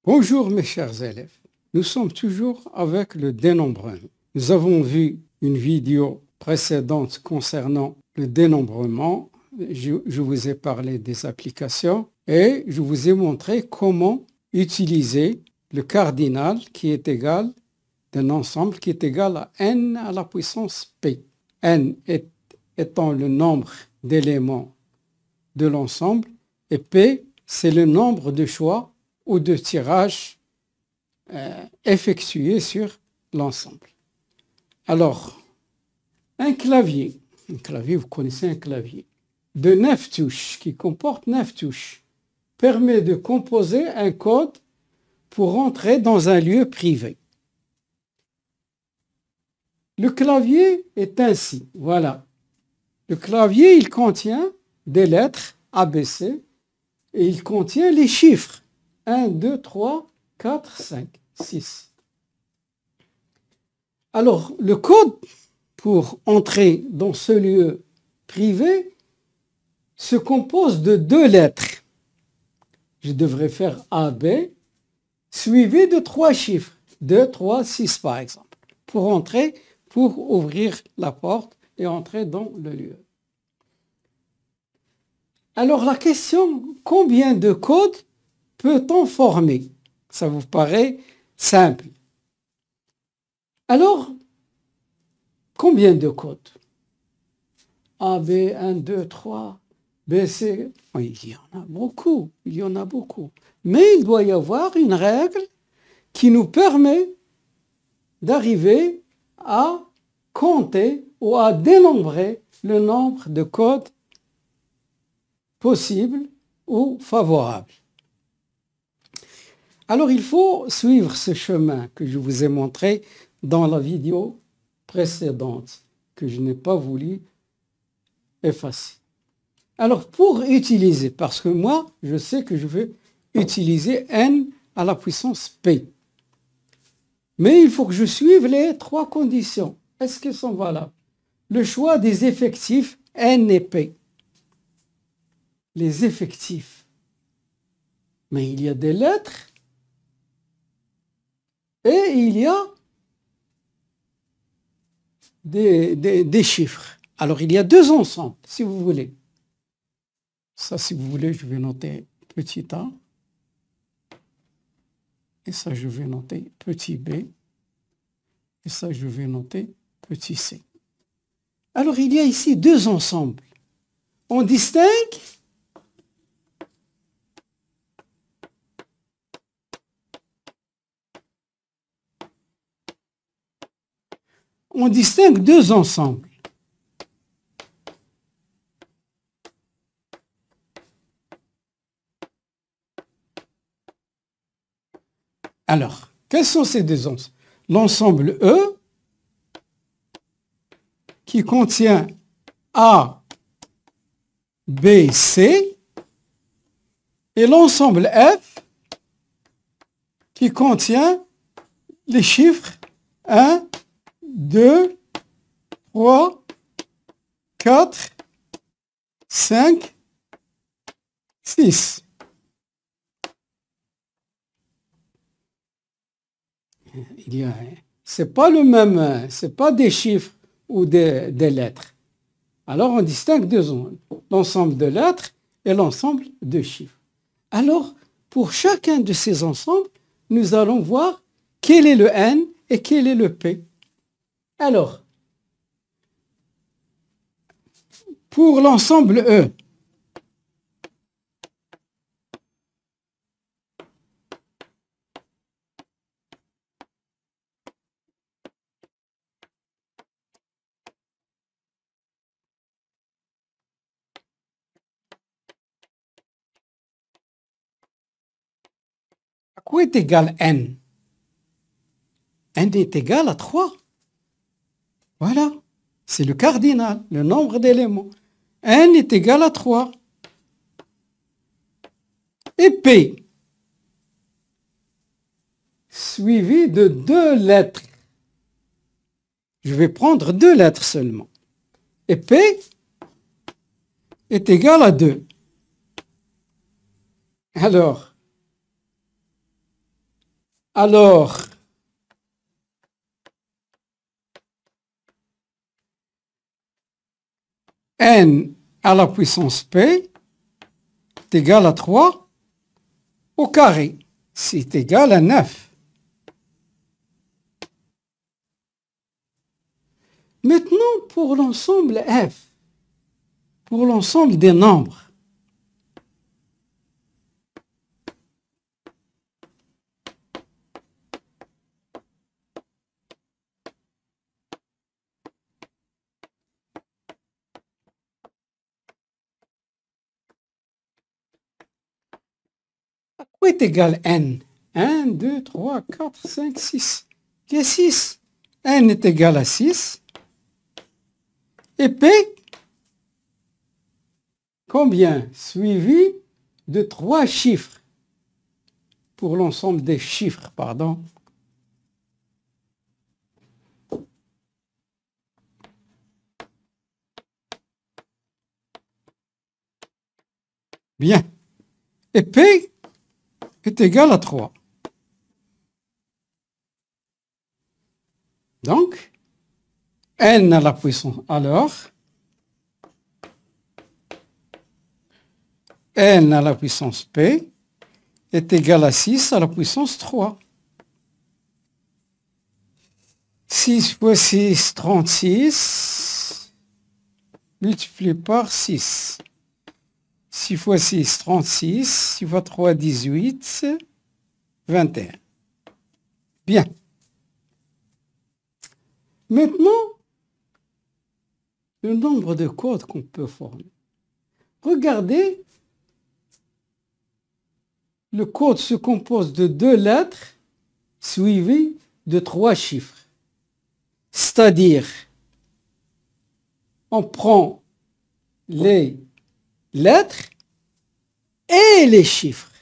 Bonjour mes chers élèves, nous sommes toujours avec le dénombrement. Nous avons vu une vidéo précédente concernant le dénombrement. Je vous ai parlé des applications et je vous ai montré comment utiliser le cardinal qui est égal d'un ensemble qui est égal à n à la puissance p. N étant le nombre d'éléments de l'ensemble et p c'est le nombre de choix ou de tirages effectués sur l'ensemble. Alors, un clavier, vous connaissez un clavier, de 9 touches, qui comporte 9 touches, permet de composer un code pour entrer dans un lieu privé. Le clavier est ainsi, voilà. Le clavier, il contient des lettres ABC et il contient les chiffres 1, 2, 3, 4, 5, 6. Alors, le code pour entrer dans ce lieu privé se compose de 2 lettres. Je devrais faire AB, suivi de 3 chiffres, 2, 3, 6 par exemple, pour entrer, pour ouvrir la porte et entrer dans le lieu. Alors la question, combien de codes peut-on former? Ça vous paraît simple. Alors, combien de codes? A, B, 1, 2, 3, B, C. Oui, il y en a beaucoup, Mais il doit y avoir une règle qui nous permet d'arriver à compter ou à dénombrer le nombre de codes possibles ou favorables. Alors, il faut suivre ce chemin que je vous ai montré dans la vidéo précédente, que je n'ai pas voulu effacer. Alors, pour utiliser, parce que moi, je sais que je vais utiliser n à la puissance p. Mais il faut que je suive les 3 conditions. Est-ce qu'elles sont valables? Le choix des effectifs n et p. Les effectifs. Mais il y a des lettres et il y a des chiffres. Alors, il y a 2 ensembles, si vous voulez. Ça, si vous voulez, je vais noter petit a. Et ça, je vais noter petit b. Et ça, je vais noter petit c. Alors, il y a ici 2 ensembles. On distingue deux ensembles. Alors, quels sont ces 2 ensembles? L'ensemble E, qui contient A, B, C, et l'ensemble F, qui contient les chiffres 1, 2, 3, 4, 5, 6. C'est pas le même, c'est pas des chiffres ou des lettres. Alors on distingue 2 ensembles, l'ensemble de lettres et l'ensemble de chiffres. Alors, pour chacun de ces ensembles, nous allons voir quel est le n et quel est le p. Alors, pour l'ensemble E, à quoi est égal n? N est égal à 3. Voilà, c'est le cardinal, le nombre d'éléments. N est égal à 3. Et P, suivi de 2 lettres. Je vais prendre 2 lettres seulement. Et P est égal à 2. Alors, Alors, n à la puissance p est égal à 3 au carré. C'est égal à 9. Maintenant, pour l'ensemble f, pour l'ensemble des nombres, quoi est égal n? 1, 2, 3, 4, 5, 6. Qui est 6? n est égal à 6. Et p, combien? Suivi de 3 chiffres. Pour l'ensemble des chiffres, pardon. Bien. Et p est égal à 3. Donc, n à la puissance, alors, n à la puissance p est égal à 6 à la puissance 3. 6 fois 6, 36, multiplié par 6. 6 fois 6, 36, 6 fois 3, 18, 21. Bien. Maintenant, le nombre de codes qu'on peut former. Regardez, le code se compose de 2 lettres suivies de 3 chiffres. C'est-à-dire, on prend les lettres et les chiffres.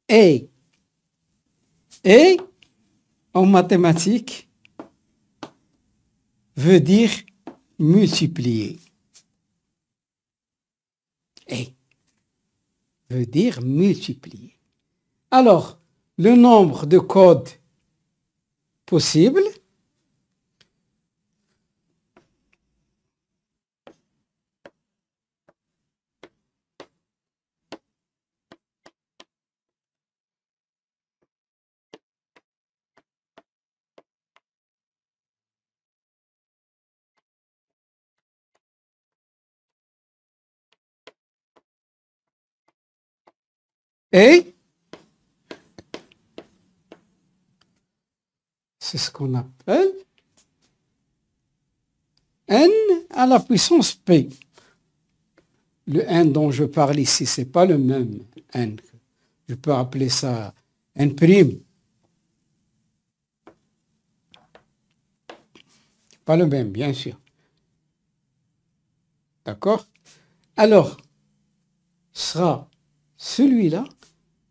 Et en mathématiques veut dire multiplier. Et veut dire multiplier. Alors, le nombre de codes possibles et c'est ce qu'on appelle n à la puissance p. Le n dont je parle ici, ce n'est pas le même n. Je peux appeler ça n'. Pas le même, bien sûr. D'accord? Alors, sera celui-là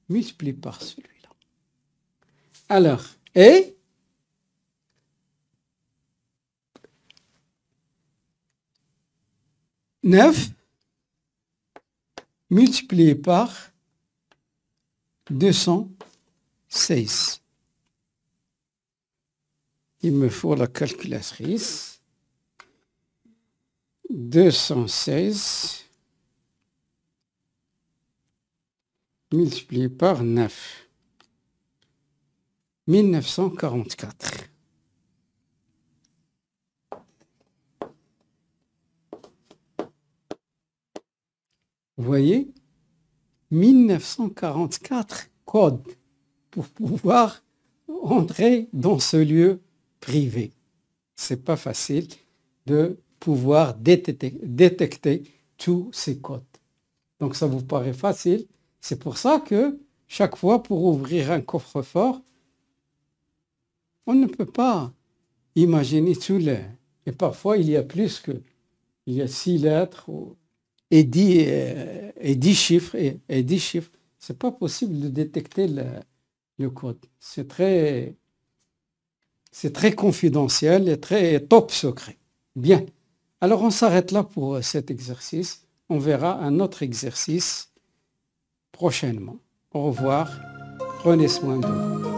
multiplié par celui-là. Alors, et neuf multiplié par 216. Il me faut la calculatrice. 216 multiplié par 9. 1944. Vous voyez, 1944 codes pour pouvoir entrer dans ce lieu privé. C'est pas facile de pouvoir détecter tous ces codes. Donc ça vous paraît facile. C'est pour ça que chaque fois pour ouvrir un coffre-fort, on ne peut pas imaginer tous les... Et parfois il y a plus que... Il y a 6 lettres et 10 chiffres. Et 10 chiffres. C'est pas possible de détecter le code. C'est très confidentiel et très top secret. Bien. Alors on s'arrête là pour cet exercice. On verra un autre exercice prochainement. Au revoir. Prenez soin de vous.